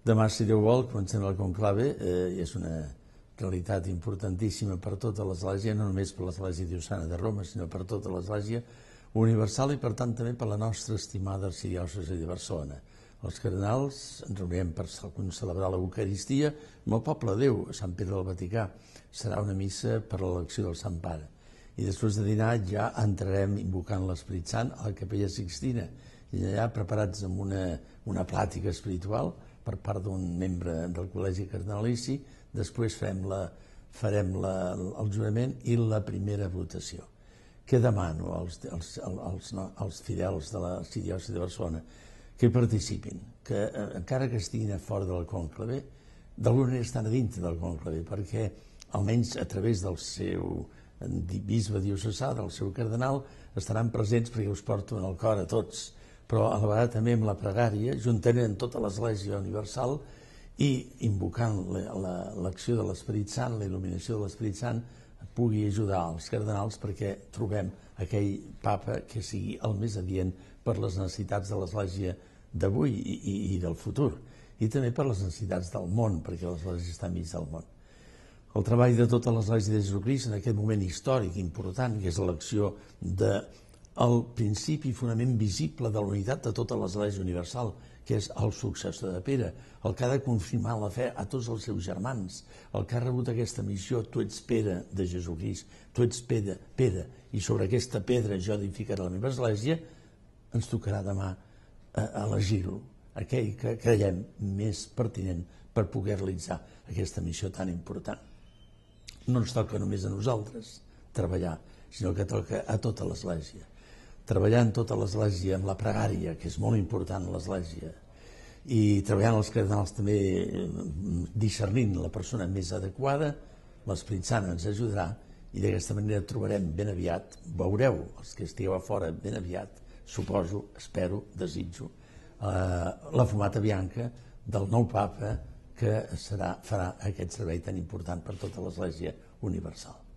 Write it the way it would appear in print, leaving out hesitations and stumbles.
Demà, si Déu vol, comencem el conclave i és una realitat importantíssima per tota l'Església, no només per l'Església Diocesana de Roma, sinó per tota l'Església universal i, per tant, també per la nostra estimada arxidiòcesi de Barcelona. Els cardenals ens reunirem per celebrar l'Eucaristia amb el poble de Déu, a Sant Pere del Vaticà. Serà una missa per l'elecció del Sant Pare. I després de dinar ja entrarem invocant l'Esperit Sant a la Capella Sixtina i allà preparats amb una plàtica espiritual per part d'un membre del Col·legi Cardenalici. Després farem el jurament i la primera votació. Què demano als fidels de l'arxidiòcesi de Barcelona? Que hi participin, que encara que estiguin a fora del conclave, d'alguna manera estan a dintre del conclave, perquè almenys a través del seu bisbe diocesà, del seu cardenal, estaran presents perquè us porto en el cor a tots, però a la vegada també amb la pregària, juntament amb tota l'Església universal i invocant l'acció de l'Esperit Sant, la il·luminació de l'Esperit Sant, pugui ajudar els cardenals perquè trobem aquell papa que sigui el més adient per les necessitats de l'Església d'avui i del futur, i també per les necessitats del món, perquè l'Església està enmig del món. El treball de tota l'Església de Jesucrist en aquest moment històric important, que és l'acció del principi i fonament visible de la unitat de tota l'Església universal, que és el successor de Pere, el que ha de confirmar la fe a tots els seus germans, el que ha rebut aquesta missió: tu ets Pere de Jesucrist, tu ets Pere, i sobre aquesta pedra jo edificaré la meva Església. Ens tocarà demà elegir-lo, aquell que creiem més pertinent per poder realitzar aquesta missió tan important. No ens toca només a nosaltres treballar, sinó que toca a tota l'Església. Treballar en tota l'Església amb la pregària, que és molt important a l'Església, i treballant els cardenals també discernint la persona més adequada, l'Esperit Sant ens ajudarà i d'aquesta manera trobarem ben aviat, veureu els que estigueu a fora ben aviat, suposo, espero, desitjo, la fumata bianca del nou papa que farà aquest servei tan important per tota l'Església universal.